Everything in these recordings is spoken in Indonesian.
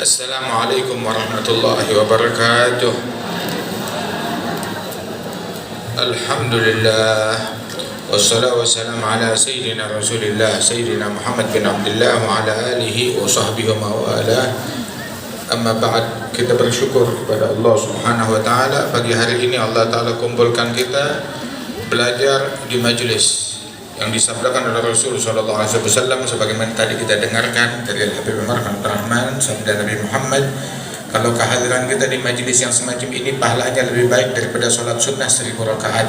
Assalamualaikum warahmatullahi wabarakatuh. Alhamdulillah wassalatu wassalamu ala sayyidina Rasulillah Sayyidina Muhammad bin Abdullah wa ala alihi wa sahbihi wa mawala. Amma ba'd, kita bersyukur kepada Allah Subhanahu wa taala pagi hari ini Allah taala kumpulkan kita belajar di majelis yang disabdakan oleh Rasul sallallahu alaihi wasallam sebagaimana tadi kita dengarkan dari Habib Umar bin Rahman sabda Nabi Muhammad, kalau kehadiran kita di majelis yang semacam ini pahalanya lebih baik daripada sholat sunnah 1000 rakaat.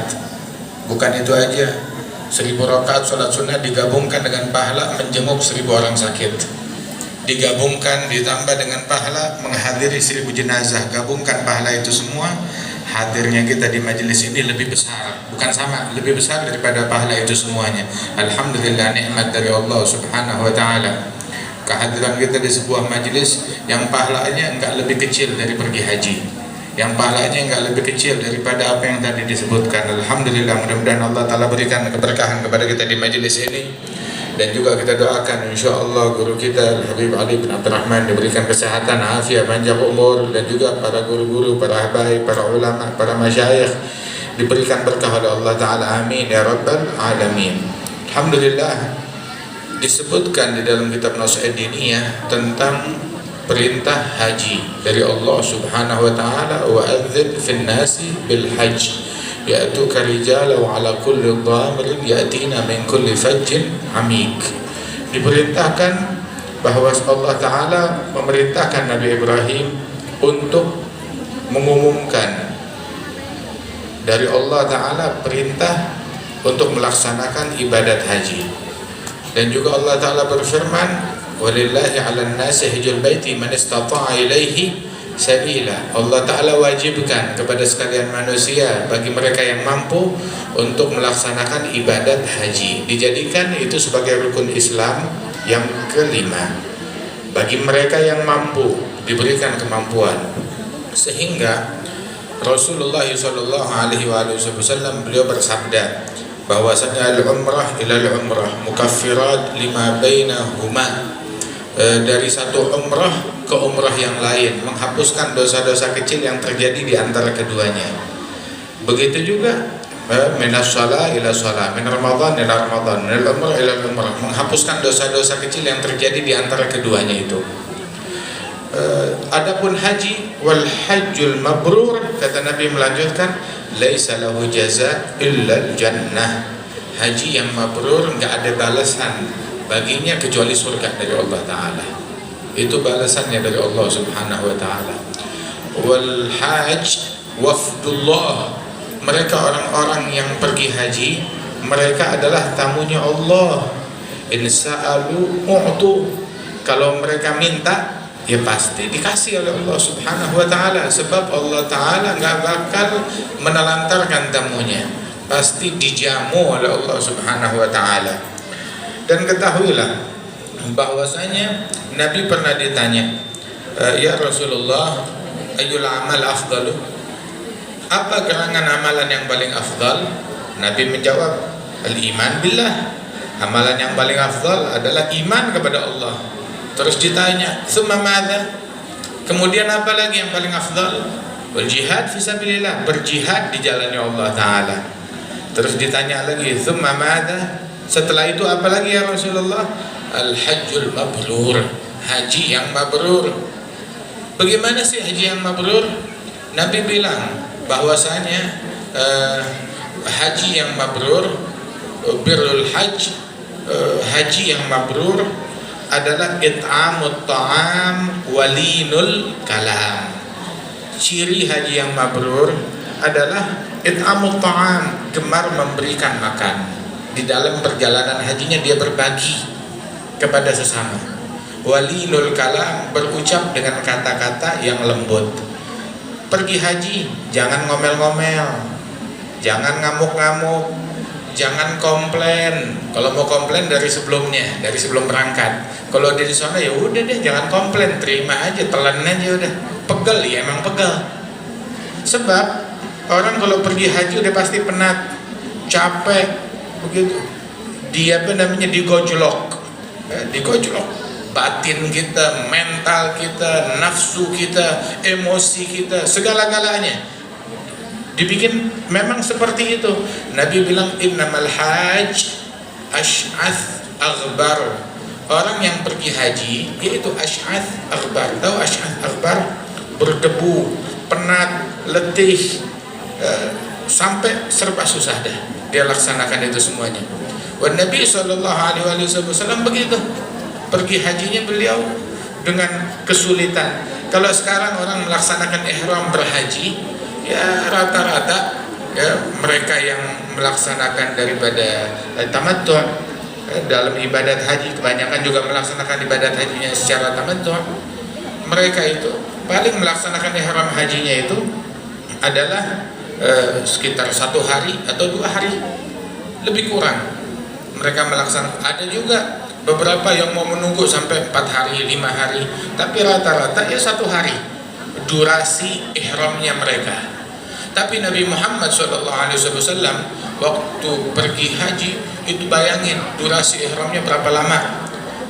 Bukan itu aja, 1000 rakaat sholat sunnah digabungkan dengan pahala menjenguk 1000 orang sakit, digabungkan ditambah dengan pahala menghadiri 1000 jenazah, gabungkan pahala itu semua, hadirnya kita di majelis ini lebih besar, bukan sama, lebih besar daripada pahala itu semuanya. Alhamdulillah, nikmat dari Allah Subhanahu wa taala. Kehadiran kita di sebuah majelis yang pahalanya enggak lebih kecil dari pergi haji, yang pahalanya enggak lebih kecil daripada apa yang tadi disebutkan. Alhamdulillah, mudah-mudahan Allah taala berikan keberkahan kepada kita di majelis ini. Dan juga kita doakan insyaallah guru kita Habib Ali bin Abdurrahman diberikan kesehatan, afiat, panjang umur, dan juga para guru-guru, para habaib, para ulama, para masyayikh diberikan berkah oleh Allah taala. Amin ya rabbal alamin. Alhamdulillah, disebutkan di dalam kitab Nasihat Diniyah tentang perintah haji dari Allah Subhanahu wa taala, wa adzin fin nasi bil hajj ya'tuka rijala wa ala kulli dhamirin ya'tina min kulli fajjin amik. Diperintahkan bahwa Allah taala memerintahkan Nabi Ibrahim untuk mengumumkan dari Allah taala perintah untuk melaksanakan ibadat haji. Dan juga Allah taala berfirman, walillahi 'alan nasi hajjul baiti man istata'a ilaihi sabila. Allah taala wajibkan kepada sekalian manusia, bagi mereka yang mampu, untuk melaksanakan ibadat haji. Dijadikan itu sebagai rukun Islam yang kelima. Bagi mereka yang mampu diberikan kemampuan. Sehingga Rasulullah sallallahu alaihi wasallam beliau bersabda bahwasanya al-umrah ila al-umrah mukaffirat lima bainahuma. Dari satu umrah ke umrah yang lain menghapuskan dosa-dosa kecil yang terjadi di antara keduanya. Begitu juga minas shalah ila shalah, min Ramadan ila Ramadan, min al-umrah ila al-umrah, menghapuskan dosa-dosa kecil yang terjadi di antara keduanya itu. Adapun haji, wal hajjul mabrur, kata Nabi melanjutkan, laisa lahu jaza illa jannah. Haji yang mabrur enggak ada balasan baginya kecuali surga dari Allah taala. Itu balasannya dari Allah Subhanahu wa taala. Wal hajj wafdullah, mereka orang-orang yang pergi haji, mereka adalah tamunya Allah. In sa'alu u'tu, kalau mereka minta ya pasti dikasih oleh Allah Subhanahu wa taala, sebab Allah taala enggak bakal menelantarkan tamunya, pasti dijamu oleh Allah Subhanahu wa taala. Dan ketahuilah bahwasanya Nabi pernah ditanya, ya Rasulullah, ayyul amal afdalu, apa gerangan amalan yang paling afdal? Nabi menjawab, al-iman billah, amalan yang paling afdal adalah iman kepada Allah. Terus ditanya, summa madza, kemudian apa lagi yang paling afdal? Wal jihad fisabilillah, berjihad di jalannya Allah taala. Terus ditanya lagi, summa madza, setelah itu apa lagi ya Rasulullah? Al-hajjul mabrur, haji yang mabrur. Bagaimana sih haji yang mabrur? Nabi bilang bahwasanya haji yang mabrur, birrul hajj, haji yang mabrur adalah it'amut ta'am walinul kalam. Ciri haji yang mabrur adalah it'amut ta'am, gemar memberikan makan. Di dalam perjalanan hajinya dia berbagi kepada sesama. Walinul kalam, berucap dengan kata-kata yang lembut. Pergi haji jangan ngomel-ngomel, jangan ngamuk-ngamuk, jangan komplain. Kalau mau komplain dari sebelumnya, dari sebelum berangkat. Kalau di sana ya udah deh, jangan komplain, terima aja, telan aja udah. Pegel ya, emang pegel. Sebab orang kalau pergi haji udah pasti penat, capek, begitu. Dia apa namanya digojlok, digojlok. batin kita, mental kita, nafsu kita, emosi kita, segala-galanya dibikin memang seperti itu. Nabi bilang innamal hajj ash'ath aghbar. Orang yang pergi haji yaitu ash'ath aghbar. Tahu ash'ath aghbar? Berdebu, penat, letih, sampai serba susah dah dia laksanakan itu semuanya. Wan Nabi SAW begitu, pergi hajinya beliau dengan kesulitan. Kalau sekarang orang melaksanakan ihram berhaji, ya rata-rata ya mereka yang melaksanakan daripada tamattu' dalam ibadat haji, kebanyakan juga melaksanakan ibadat hajinya secara tamattu'. Mereka itu paling melaksanakan ihram hajinya itu adalah sekitar 1 hari atau 2 hari, lebih kurang mereka melaksanakan. Ada juga beberapa yang mau menunggu sampai 4 hari, 5 hari, tapi rata-rata ya 1 hari durasi ihramnya mereka. Tapi Nabi Muhammad SAW waktu pergi haji itu, bayangin durasi ihramnya berapa lama.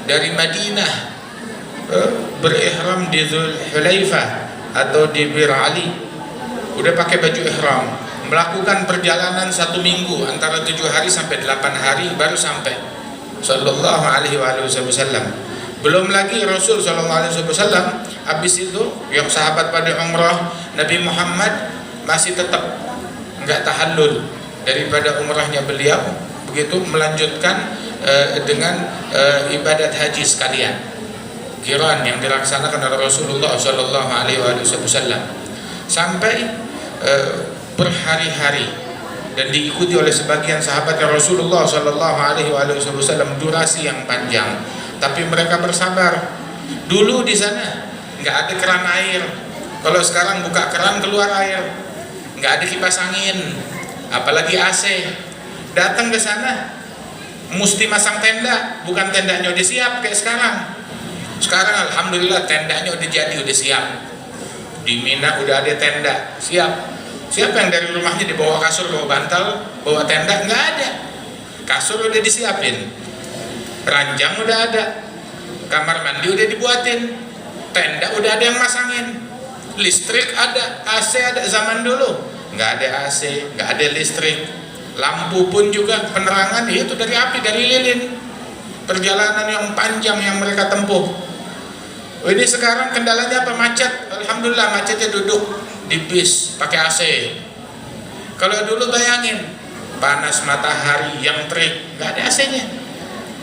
Dari Madinah berihram di Dzul Hulaifah atau di Bir Ali, udah pakai baju ihram, melakukan perjalanan 1 minggu antara 7 hari sampai 8 hari baru sampai sallallahu alaihi wasallam. Belum lagi Rasul sallallahu alaihi wasallam habis itu yang sahabat pada umrah, Nabi Muhammad masih tetap enggak tahallul daripada umrahnya beliau, begitu melanjutkan dengan ibadat haji sekalian, qiran yang dilaksanakan oleh Rasulullah sallallahu alaihi wasallam sampai berhari-hari dan diikuti oleh sebagian sahabat Rasulullah sallallahu alaihi wasallam durasi yang panjang. Tapi mereka bersabar. Dulu di sana nggak ada keran air. Kalau sekarang buka keran keluar air, nggak ada kipas angin, apalagi AC. Datang ke sana mesti masang tenda, bukan tendanya udah siap kayak sekarang. Sekarang alhamdulillah tendanya udah jadi, udah siap. Di Mina udah ada tenda siap. Siapa yang dari rumahnya dibawa kasur, bawa bantal, bawa tenda? Nggak ada. Kasur udah disiapin, ranjang udah ada, kamar mandi udah dibuatin, tenda udah ada yang masangin, listrik ada, AC ada. Zaman dulu nggak ada AC, nggak ada listrik, lampu pun juga penerangan itu dari api, dari lilin. Perjalanan yang panjang yang mereka tempuh. Ini sekarang kendalanya apa? Macet. Alhamdulillah macetnya duduk di bis pakai AC. Kalau dulu bayangin panas matahari yang terik, nggak ada AC-nya,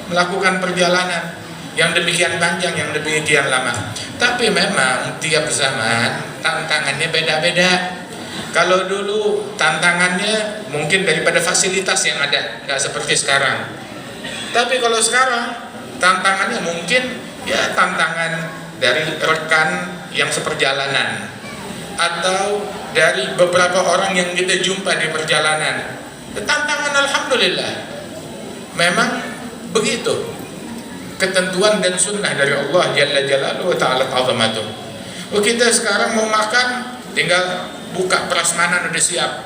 melakukan perjalanan yang demikian panjang, yang demikian lama. Tapi memang tiap zaman tantangannya beda-beda. Kalau dulu tantangannya mungkin daripada fasilitas yang ada, nggak seperti sekarang. Tapi kalau sekarang tantangannya mungkin ya tantangan dari rekan yang seperjalanan atau dari beberapa orang yang kita jumpa di perjalanan. Tantangan alhamdulillah memang begitu, ketentuan dan sunnah dari Allah Jalla Jalaluhu wa ta'ala ta'zamatuh. Kita sekarang mau makan tinggal buka prasmanan udah siap.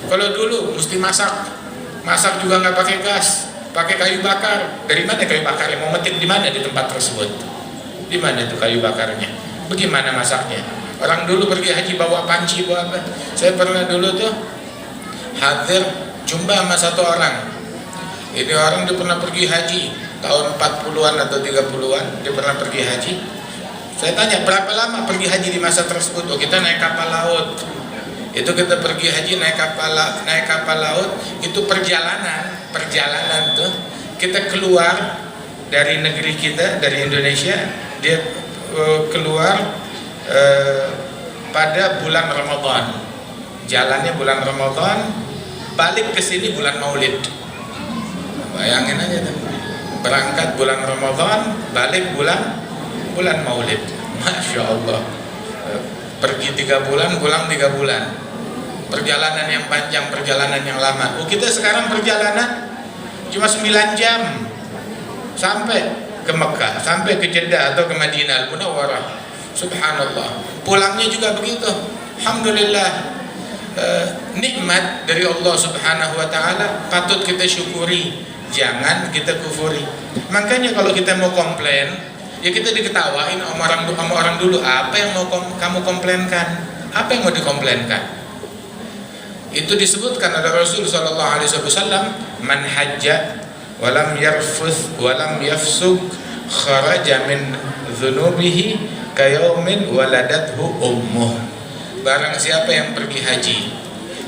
Kalau dulu mesti masak juga nggak pakai gas, pakai kayu bakar. Dari mana kayu bakar? Mau metik di mana di tempat tersebut? Di mana itu kayu bakarnya? Bagaimana masaknya? Orang dulu pergi haji bawa panci, bawa apa? Saya pernah dulu tuh hadir jumpa sama satu orang. Ini orang dia pernah pergi haji tahun 40-an atau 30-an, dia pernah pergi haji. Saya tanya berapa lama pergi haji di masa tersebut? Oh, kita naik kapal laut. Itu kita pergi haji naik kapal laut. Itu perjalanan tuh kita keluar dari negeri kita, dari Indonesia. Dia keluar pada bulan Ramadan. Jalannya bulan Ramadan, balik ke sini bulan Maulid. Bayangin aja tuh. Berangkat bulan Ramadan, balik bulan Maulid. Masya Allah. Pergi 3 bulan, pulang 3 bulan. Perjalanan yang panjang, perjalanan yang lama. Kita sekarang perjalanan cuma 9 jam sampai ke Mekah, sampai ke Jeddah atau ke Madinah Al-Munawwarah. Subhanallah. Pulangnya juga begitu. Alhamdulillah. Nikmat dari Allah Subhanahu wa taala patut kita syukuri, jangan kita kufuri. Makanya kalau kita mau komplain, Ya kita diketawain sama orang dulu. Apa yang mau kamu komplainkan? Apa yang mau dikomplainkan? Itu disebutkan oleh Rasul sallallahu alaihi wasallam, man hajja wa lam yarfuth wa lam yafsuk kharaja min dzunubihi kayaumin waladathu ummuh. Barang siapa yang pergi haji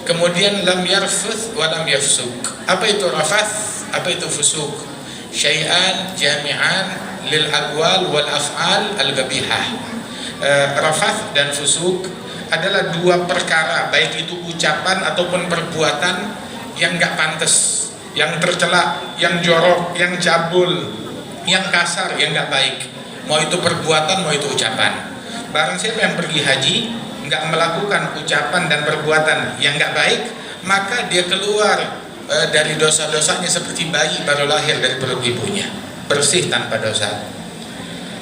kemudian lam yarfuth wa lam yafsuk. Apa itu rafath? Apa itu fusuk? Syai'an jami'an lil aqwal wal af'al al-qabihah. Rafath dan fusuk adalah dua perkara, baik itu ucapan ataupun perbuatan yang gak pantas, yang tercela, yang jorok, yang cabul, yang kasar, yang gak baik. Mau itu perbuatan, mau itu ucapan. Barang siapa yang pergi haji gak melakukan ucapan dan perbuatan yang gak baik, maka dia keluar dari dosa-dosanya seperti bayi baru lahir dari perut ibunya, bersih tanpa dosa.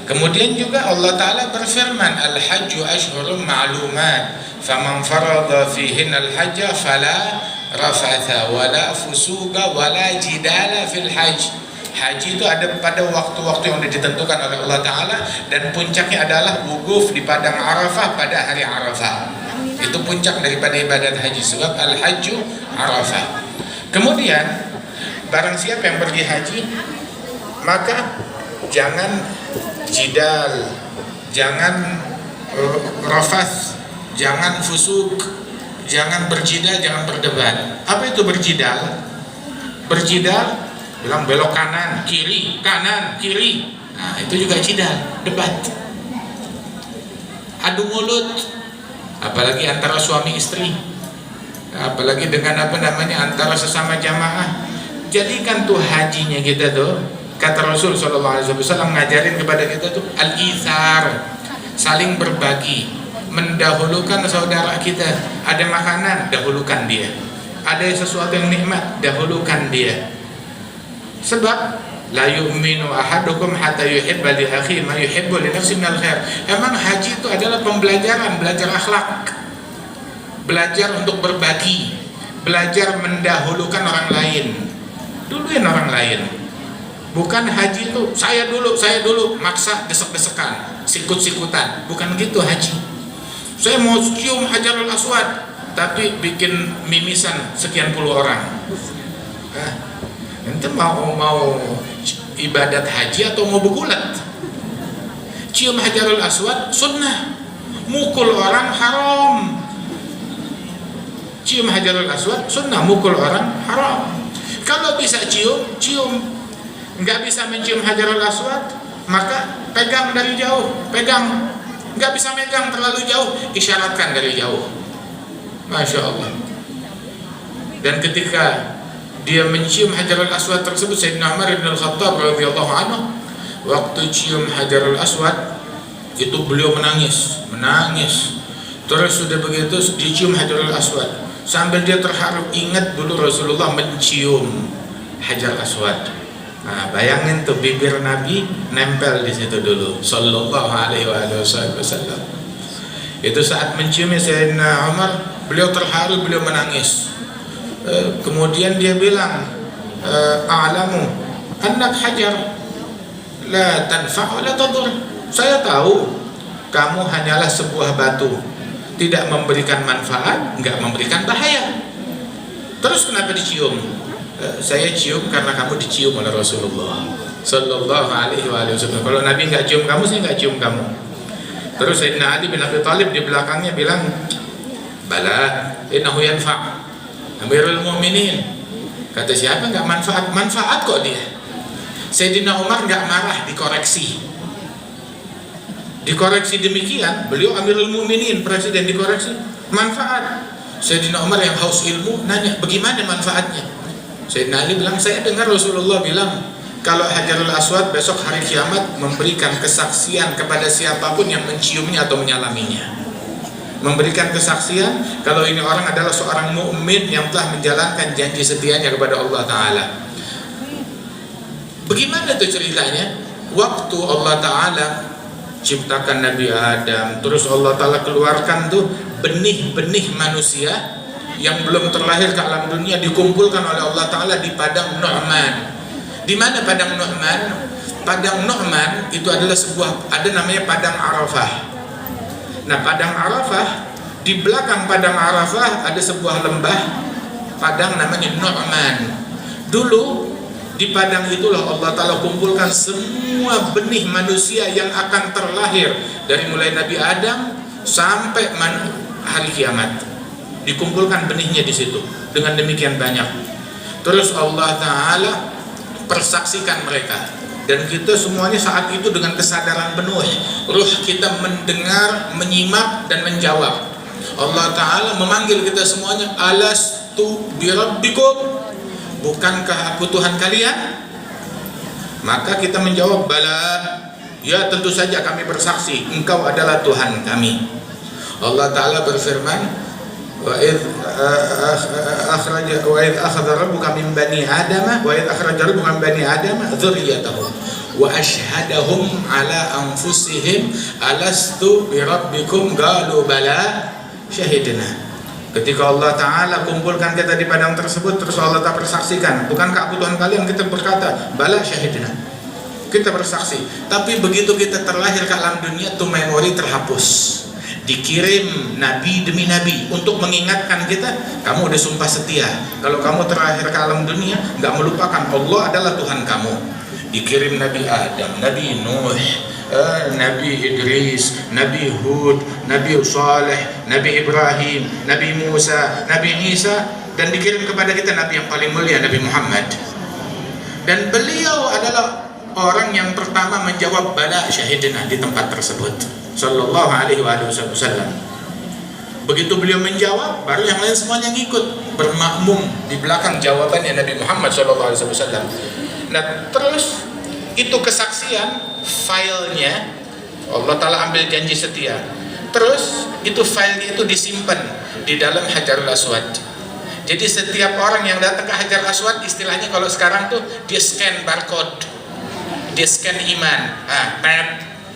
Kemudian juga Allah Ta'ala berfirman, Al-hajju ashhurum ma'lumat, faman farada fihin al-hajja fala rafatha wala fusuga wala jidala fil hajj. Haji itu ada pada waktu-waktu yang sudah ditentukan oleh Allah Ta'ala, dan puncaknya adalah wukuf di padang Arafah pada hari Arafah. Itu puncak daripada ibadat haji, sebab al-hajju Arafah. Kemudian barang siapa yang pergi haji, maka jangan jidal, jangan rafath, jangan fusuk, jangan berjidal, jangan berdebat. Apa itu berjidal? Berjidal bilang belok kanan, kiri, kanan, kiri. Nah, itu juga jidal, debat. Adu mulut, apalagi antara suami istri, apalagi dengan antara sesama jamaah. Jadikan tuh hajinya kita tuh, kata Rasul SAW ngajarin kepada kita tuh al-ithar, saling berbagi, mendahulukan saudara kita. Ada makanan, dahulukan dia. Ada sesuatu yang nikmat, dahulukan dia. Sebab la yu'minu ahadukum hatta yuhibba li akhihi ma yuhibbu li nafsihi minal khair. Emang haji itu adalah pembelajaran, belajar akhlak, belajar untuk berbagi, belajar mendahulukan orang lain, duluin orang lain. Bukan haji itu saya dulu, maksa, desek-desekan, sikut-sikutan. Bukan gitu haji. Saya mau cium Hajarul Aswad, tapi bikin mimisan sekian puluh orang. Ente mau ibadat haji atau mau begulat? Cium Hajarul Aswad sunnah, mukul orang haram. Cium Hajarul Aswad sunnah, mukul orang haram. Kalau bisa cium. Nggak bisa mencium Hajarul Aswad, maka pegang dari jauh, pegang. Nggak bisa megang terlalu jauh, isyaratkan dari jauh. Masya Allah. Dan ketika dia mencium Hajarul Aswad tersebut, Sayyidina Umar bin Al-Khattab radhiyallahu anhu, waktu cium Hajarul Aswad itu beliau menangis. Terus sudah begitu dicium Hajarul Aswad, sambil dia terharu, ingat dulu Rasulullah mencium Hajar Aswad. Nah, bayangin tuh bibir Nabi nempel di situ dulu, sallallahu alaihi wasallam. Itu saat menciumnya Sayyidina Umar, beliau terharu, beliau menangis. Kemudian dia bilang, a'lamu annak hajar la tanfa' wa la tadur. Saya tahu kamu hanyalah sebuah batu, tidak memberikan manfaat, enggak memberikan bahaya. Terus kenapa dicium? Saya cium karena kamu dicium oleh Rasulullah sallallahu alaihi wasallam. Kalau Nabi nggak cium kamu, saya nggak cium kamu. Terus Sayyidina Ali bin Abi Thalib di belakangnya bilang, bala innahu yanfa' Amirul Mu'minin. Kata siapa nggak manfaat? Manfaat kok dia. Sayyidina Umar nggak marah, dikoreksi demikian. Beliau Amirul Mu'minin, presiden, dikoreksi manfaat. Sayyidina Umar yang haus ilmu nanya, bagaimana manfaatnya? Sayyidina Ali bilang, saya dengar Rasulullah bilang kalau Hajarul Aswad besok hari kiamat memberikan kesaksian kepada siapapun yang menciumnya atau menyalaminya. Memberikan kesaksian kalau ini orang adalah seorang mukmin yang telah menjalankan janji setianya kepada Allah Ta'ala. Bagaimana tuh ceritanya? Waktu Allah Ta'ala ciptakan Nabi Adam, terus Allah Ta'ala keluarkan tuh benih-benih manusia yang belum terlahir ke alam dunia, dikumpulkan oleh Allah Ta'ala di padang Nu'man. Di mana padang Nu'man? Padang Nu'man itu adalah ada namanya Padang Arafah. Nah, Padang Arafah, di belakang Padang Arafah ada sebuah lembah padang namanya Nu'man. Dulu di padang itulah Allah Ta'ala kumpulkan semua benih manusia yang akan terlahir dari mulai Nabi Adam sampai hari kiamat. Dikumpulkan benihnya di situ dengan demikian banyak. Terus Allah Ta'ala persaksikan mereka, dan kita semuanya saat itu dengan kesadaran penuh, ruh kita mendengar, menyimak dan menjawab. Allah Ta'ala memanggil kita semuanya, alastu birabbikum, bukankah aku Tuhan kalian? Maka kita menjawab, bala, ya tentu saja kami bersaksi engkau adalah Tuhan kami. Allah Ta'ala berfirman, wa idh akhadha rabbuka min bani adama wa idh akhraja rabbuka min bani adama dzurriyyatahum wa ashhadahum ala anfusihim alastu birabbikum qalu bala syahidna. Ketika Allah Ta'ala kumpulkan kita di padang tersebut, terus Allah Ta'ala bersaksikan, bukankah aku Tuhan kalian? Kita berkata, bala syahidna, kita bersaksi. Tapi begitu kita terlahir ke alam dunia, tuh memori terhapus. Dikirim nabi demi nabi untuk mengingatkan kita, kamu udah sumpah setia. Kalau kamu terlahir ke alam dunia, gak melupakan Allah adalah Tuhan kamu. Dikirim Nabi Adam, Nabi Nuh, Nabi Idris, Nabi Hud, Nabi Saleh, Nabi Ibrahim, Nabi Musa, Nabi Isa, dan dikirim kepada kita Nabi yang paling mulia, Nabi Muhammad. Dan beliau adalah orang yang pertama menjawab bala syahidina di tempat tersebut, sallallahu alaihi wasallam. Begitu beliau menjawab, baru yang lain semuanya ngikut, bermakmum di belakang jawabannya Nabi Muhammad sallallahu alaihi wasallam. Nah, terus itu kesaksian, filenya Allah Ta'ala ambil janji setia. Terus itu filenya itu disimpan di dalam Hajarul Aswad. Jadi setiap orang yang datang ke Hajar Aswad, istilahnya kalau sekarang tuh dia scan barcode, dia scan iman.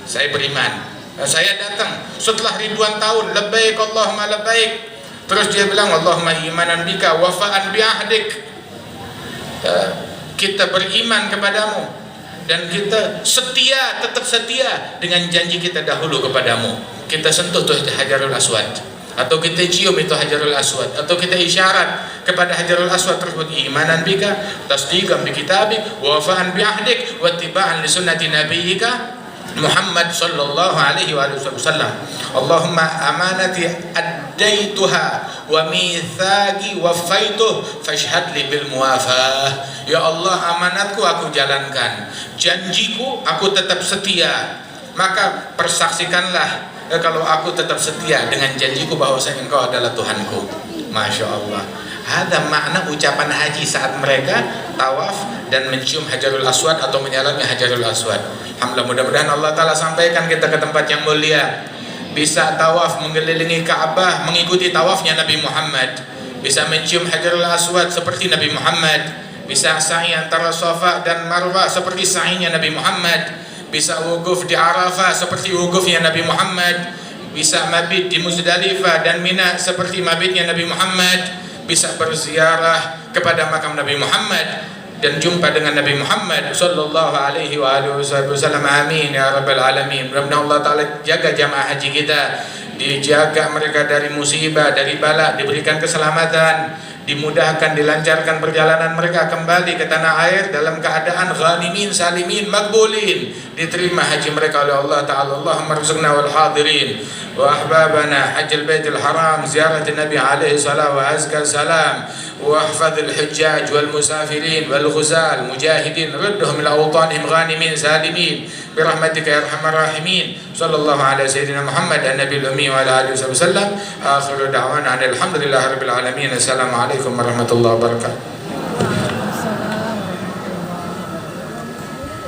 Saya beriman. Saya datang setelah ribuan tahun, labbaik Allahumma labbaik. Terus dia bilang, Allahumma imanan bika wafa'an bi'ahdik. Kita beriman kepadamu dan kita setia, tetap setia dengan janji kita dahulu kepadamu. Kita sentuh tuh Hajarul Aswad, atau kita cium itu Hajarul Aswad, atau kita isyarat kepada Hajarul Aswad tersebut, imanan bika, tasdiqan bi kitabik, wafa'an bi ahdik, wa tiba'an li sunnati nabiyyika Muhammad sallallahu alaihi wasallam. Allahumma amanati addaituha wa mithaqi wafaituh fashhad li bil muwafah. Ya Allah, amanatku aku jalankan, janjiku aku tetap setia, maka persaksikanlah kalau aku tetap setia dengan janjiku bahwasanya engkau adalah Tuhanku. Masya Allah. Ada makna ucapan haji saat mereka tawaf dan mencium Hajarul Aswad atau menyalami Hajarul Aswad. Alhamdulillah, mudah-mudahan Allah Ta'ala sampaikan kita ke tempat yang mulia, bisa tawaf mengelilingi Ka'bah mengikuti tawafnya Nabi Muhammad, bisa mencium Hajarul Aswad seperti Nabi Muhammad, bisa sa'i antara Safa dan Marwah seperti sa'inya Nabi Muhammad, bisa wukuf di Arafah seperti wukufnya Nabi Muhammad, bisa mabit di Muzdalifah dan Mina seperti mabitnya Nabi Muhammad, bisa berziarah kepada makam Nabi Muhammad dan jumpa dengan Nabi Muhammad sallallahu alaihi wasallam. Amin ya rabbal alamin. Mudah-mudahan Allah Ta'ala jaga jamaah haji kita, dijaga mereka dari musibah, dari bala, diberikan keselamatan, dimudahkan, dilancarkan perjalanan mereka kembali ke tanah air dalam keadaan ghanimin, salimin, makbulin, diterima haji mereka oleh Allah Ta'ala. Allahumma rzuqna wal hadirin wa ahbabana hajjal baitul haram, ziyarat Nabi alaihi salam wa azka salam, wa ahfadhil hujjaj wal musafirin wal ghuzal mujahidin, ردهم ila awtanihim ghanimin salimin birahmatika ya arhamar rahimin. Sallallahu ala sayyidina Muhammad an-nabiy al-ummi wa ala alihi wasallam. Akhiru da'wana alhamdulillahi rabbil alamin. Assalamualaikum warahmatullahi wabarakatuh.